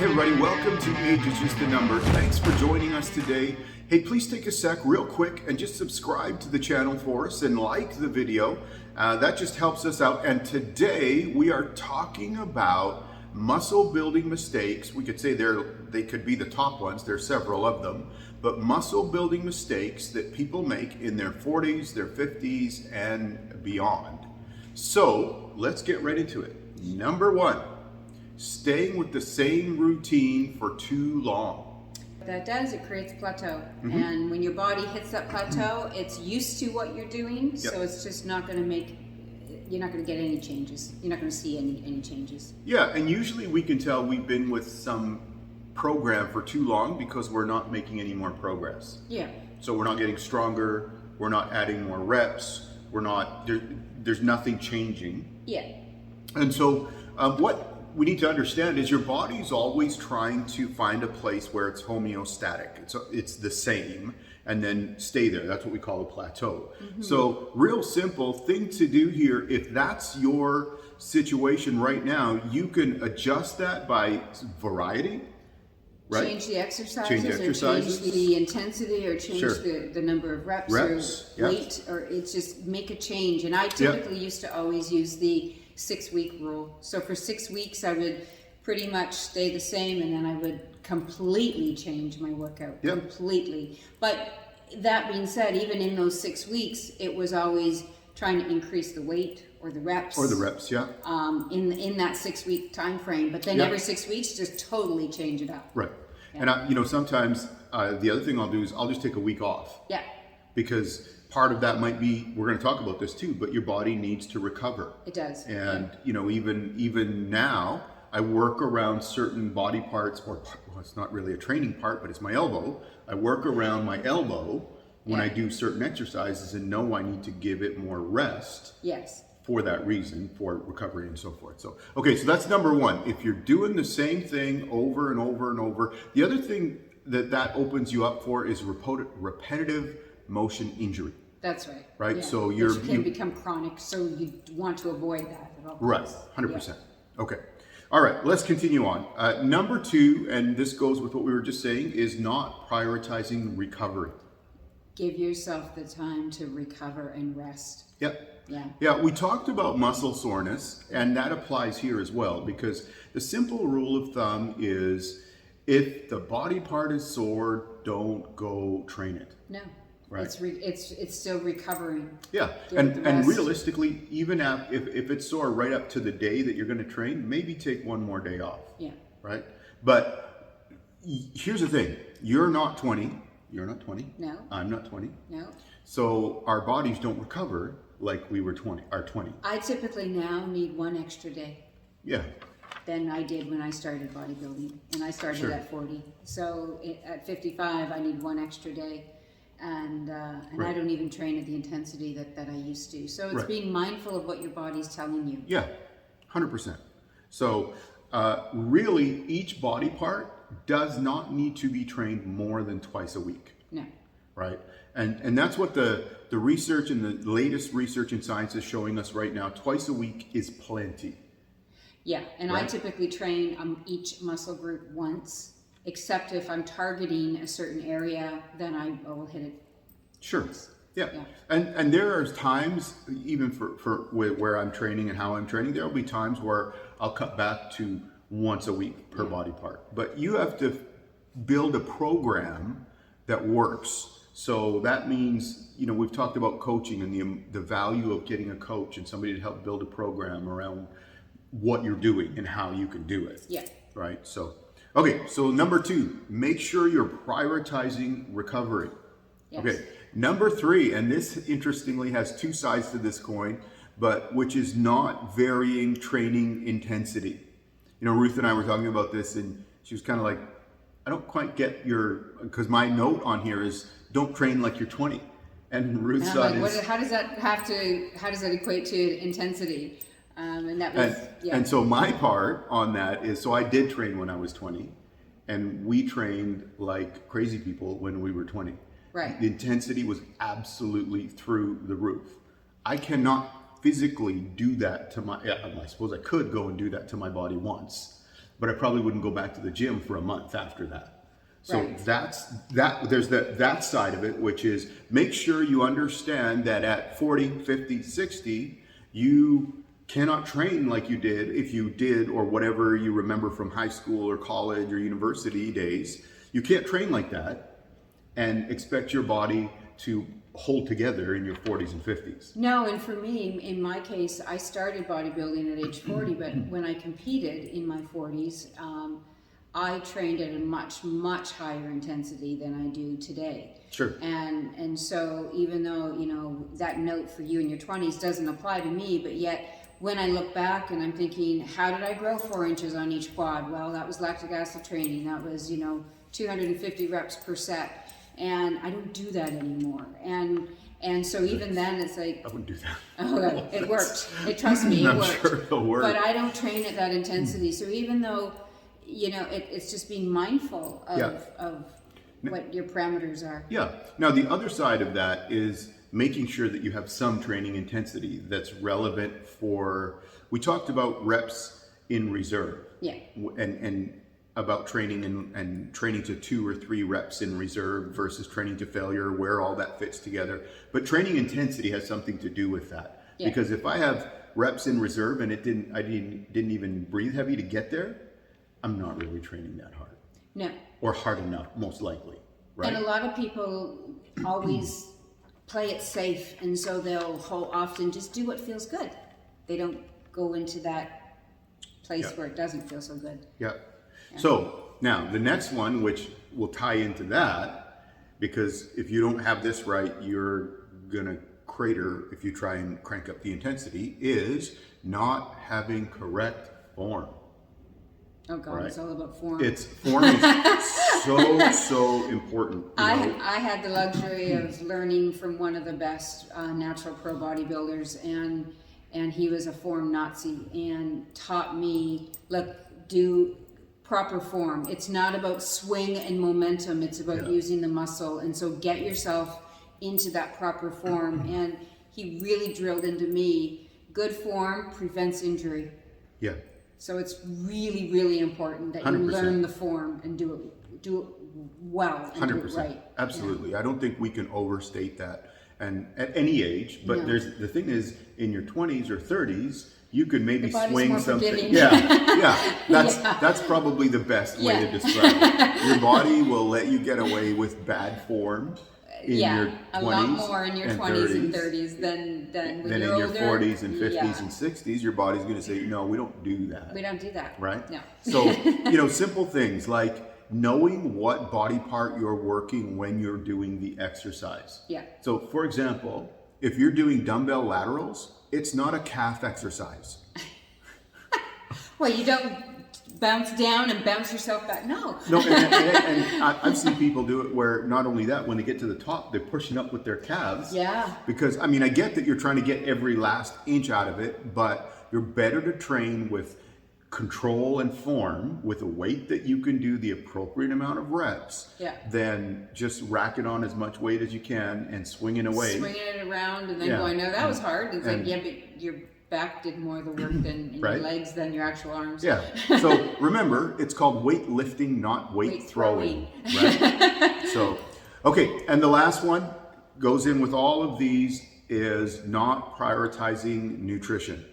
everybody, welcome to Age is Just a Number. Thanks for joining us today. Hey, please take a sec real quick and just subscribe to the channel for us and like the video. That just helps us out. And today we are talking about muscle building mistakes. We could say they could be the top ones. There's several of them, but muscle building mistakes that people make in their 40s, their 50s, and beyond. So let's get right into it. Number one, staying with the same routine for too long. What that does, it creates a plateau. And when your body hits that plateau, it's used to what you're doing, so it's just not going to you're not going to get any changes. You're not going to see any changes. Yeah, and usually we can tell we've been with some program for too long because we're not making any more progress. Yeah. So we're not getting stronger, we're not adding more reps, there's nothing changing. Yeah. And so what we need to understand is your body's always trying to find a place where it's homeostatic. It's the same and then stay there. That's what we call a plateau. So real simple thing to do here, if that's your situation right now, you can adjust that by variety, right? Change the exercises, Change or change the intensity, or change the number of reps or weight, or it's just make a change. And I typically used to always use the 6-week rule. So for 6 weeks, I would pretty much stay the same, and then I would completely change my workout, completely. But that being said, even in those 6 weeks, it was always trying to increase the weight or the reps. Or the reps, in that 6-week time frame. But then every 6 weeks, just totally change it up. Right. Yeah. And sometimes the other thing I'll do is I'll just take a week off. Yeah. Because part of that might be, we're going to talk about this too, but your body needs to recover. It does. And even now, I work around certain body parts, well, it's not really a training part, but it's my elbow. I work around my elbow when I do certain exercises and know I need to give it more rest. Yes. For that reason, for recovery and so forth. So, okay, so that's number one. If you're doing the same thing over and over and over, the other thing that opens you up for is repetitive motion injury. That's right. Right? Yeah. So you can become chronic, so you want to avoid that at all. Right, 100%. Yeah. Okay. All right, let's continue on. Number two, and this goes with what we were just saying, is not prioritizing recovery. Give yourself the time to recover and rest. Yep. Yeah, we talked about muscle soreness, and that applies here as well, because the simple rule of thumb is if the body part is sore, don't go train it. No. Right. It's still recovering. Yeah, and realistically, even if it's sore right up to the day that you're going to train, maybe take one more day off. Yeah. Right? But here's the thing. You're not 20. You're not 20. No. I'm not 20. No. So our bodies don't recover like we were 20. I typically now need one extra day. Yeah. Than I did when I started bodybuilding, and I started at 40. So at 55, I need one extra day, and I don't even train at the intensity that I used to. So it's being mindful of what your body's telling you. Yeah, 100%. So really, each body part does not need to be trained more than twice a week. No. Right, and that's what the research and the latest research in science is showing us right now. Twice a week is plenty. Yeah, and I typically train each muscle group once, except if I'm targeting a certain area, then I will hit it. Sure. Yeah. And there are times, even for where I'm training and how I'm training, there will be times where I'll cut back to once a week per body part. But you have to build a program that works. So that means, we've talked about coaching and the value of getting a coach and somebody to help build a program around what you're doing and how you can do it. Yeah. Right? So, okay, so number two, make sure you're prioritizing recovery. Yes. Okay, number three, and this interestingly has two sides to this coin, but which is not varying training intensity. Ruth and I were talking about this, and she was kind of like, I don't quite get because my note on here is don't train like you're 20. And Ruth's side is, how does that equate to intensity? And that was, and so my part on that is, so I did train when I was 20, and we trained like crazy people when we were 20. Right. The intensity was absolutely through the roof. I cannot physically do that to my, I suppose I could go and do that to my body once, but I probably wouldn't go back to the gym for a month after that. So Right. there's that side of it, which is make sure you understand that at 40, 50, 60, you cannot train like you did if you did, or whatever you remember from high school or college or university days. You can't train like that and expect your body to hold together in your 40s and 50s. No, and for me, in my case, I started bodybuilding at age 40, but when I competed in my 40s, I trained at a much, much higher intensity than I do today. Sure. And so even though, you know, that note for you in your 20s doesn't apply to me, but yet when I look back and I'm thinking, how did I grow 4 inches on each quad? Well, that was lactic acid training. That was, 250 reps per set. And I don't do that anymore. And so even then it's like, I wouldn't do that. oh, it worked. Trust me, it I'm worked. sure it'll work. But I don't train at that intensity. So even though, it's just being mindful of what your parameters are. Yeah. Now, the other side of that is making sure that you have some training intensity that's relevant for, we talked about reps in reserve. Yeah. And about training and training to 2 or 3 reps in reserve versus training to failure, where all that fits together. But training intensity has something to do with that. Yeah. Because if I have reps in reserve and I didn't even breathe heavy to get there, I'm not really training that hard. No. Or hard enough, most likely. Right? And a lot of people always play it safe, and so they'll often just do what feels good. They don't go into that place where it doesn't feel so good. Yeah. So now the next one, which will tie into that, because if you don't have this right, you're gonna crater if you try and crank up the intensity, is not having correct form. Oh God, Right. It's all about form. Form is so important. I had the luxury of learning from one of the best natural pro bodybuilders, and he was a form Nazi and taught me, look, do proper form. It's not about swing and momentum. It's about using the muscle. And so get yourself into that proper form. And he really drilled into me, good form prevents injury. Yeah. So it's really, really important that you 100%. learn the form and do it well and 100%. do it right. Absolutely. I don't think we can overstate that. And at any age, but No. the thing is, in your 20s or 30s, you could maybe The body's swing more something. forgiving. Yeah. That's probably the best way to describe it. Your body will let you get away with bad form in your 20s a lot more in your 20s and 30s 30s than when than you're in your older. 40s and 50s Yeah. and 60s. Your body's going to say, no, we don't do that. We don't do that. Right? No. So, simple things like knowing what body part you're working when you're doing the exercise. Yeah. So, for example, if you're doing dumbbell laterals, it's not a calf exercise. Well, you don't bounce down and bounce yourself back. No. No, and I've seen people do it where not only that, when they get to the top, they're pushing up with their calves. Yeah. Because, I get that you're trying to get every last inch out of it, but you're better to train with control and form with a weight that you can do the appropriate amount of reps than just racking on as much weight as you can and swinging away. Swinging it around and then going, no, that was hard. It's like, but your back did more of the work than your legs than your actual arms. Yeah. So remember, it's called weight lifting, not weight throwing. Right? So, okay. And the last one goes in with all of these is not prioritizing nutrition.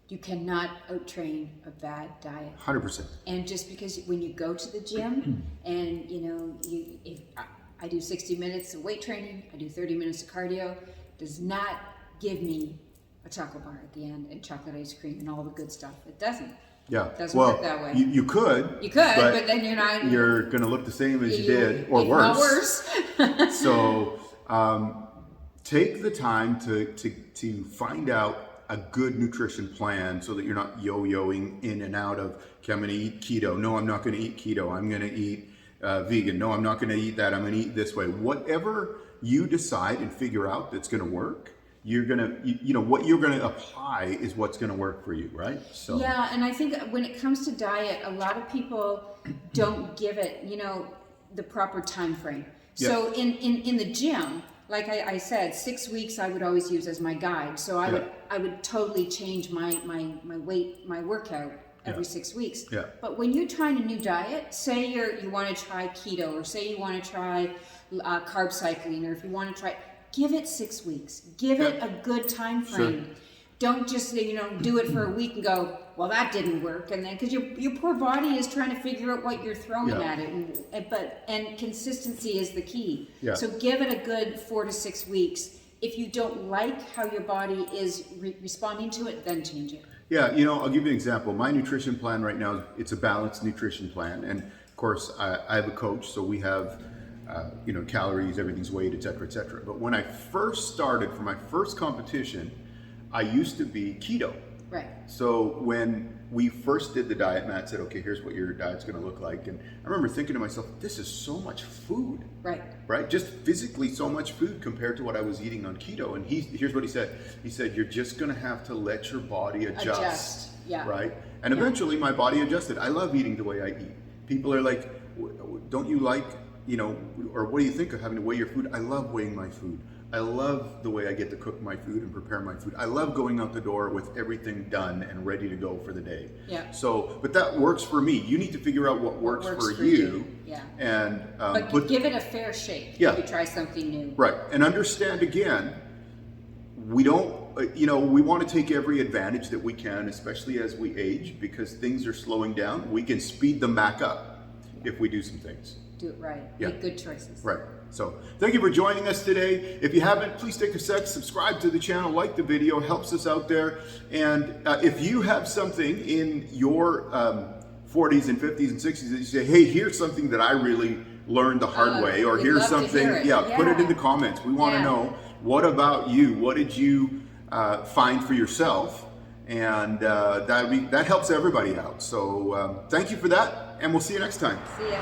You cannot out-train a bad diet. 100%. And just because when you go to the gym and, if I do 60 minutes of weight training, I do 30 minutes of cardio, does not give me a chocolate bar at the end and chocolate ice cream and all the good stuff. It doesn't. Yeah. It doesn't work that way. You could. You could, but then you're not. You're going to look the same as you did, or if worse. Not worse. So take the time to find out a good nutrition plan so that you're not yo-yoing in and out of, okay, I'm going to eat keto. No, I'm not going to eat keto. I'm going to eat vegan. No, I'm not going to eat that. I'm going to eat this way. Whatever you decide and figure out that's going to work, you're going to, what you're going to apply is what's going to work for you, right? So yeah, and I think when it comes to diet, a lot of people don't give it, the proper time frame. So in the gym, like I said, 6 weeks I would always use as my guide. So I would totally change my weight, my workout every 6 weeks. Yeah. But when you're trying a new diet, say you want to try keto, or say you want to try carb cycling, or if you want to try, give it 6 weeks. Give it a good time frame. Sure. Don't just do it for a week and go, well, that didn't work, and then because your poor body is trying to figure out what you're throwing at it, and consistency is the key. Yeah. So give it a good 4 to 6 weeks. If you don't like how your body is responding to it, then change it. Yeah, I'll give you an example. My nutrition plan right now, it's a balanced nutrition plan, and of course I have a coach, so we have calories, everything's weighed, etc., etc. But when I first started for my first competition, I used to be keto. Right. So when we first did the diet, Matt said, okay, here's what your diet's going to look like. And I remember thinking to myself, this is so much food. Right. Right? Just physically so much food compared to what I was eating on keto. And here's what he said. He said, you're just going to have to let your body adjust. Yeah. Right? And eventually my body adjusted. I love eating the way I eat. People are like, don't you like, or what do you think of having to weigh your food? I love weighing my food. I love the way I get to cook my food and prepare my food. I love going out the door with everything done and ready to go for the day. Yeah. So, but that works for me. You need to figure out what works for you. Yeah. And but give it a fair shake. Yeah. If you try something new. Right. And understand again, we don't. We want to take every advantage that we can, especially as we age, because things are slowing down. We can speed them back up if we do some things. Do it right. Yeah. Make good choices. Right. So thank you for joining us today. If you haven't, please take a sec, subscribe to the channel, like the video, helps us out there. And if you have something in your 40s and 50s and 60s that you say, hey, here's something that I really learned the hard way, or here's something, put it in the comments. We want to know, what about you? What did you find for yourself? And that helps everybody out. So thank you for that, and we'll see you next time. See ya.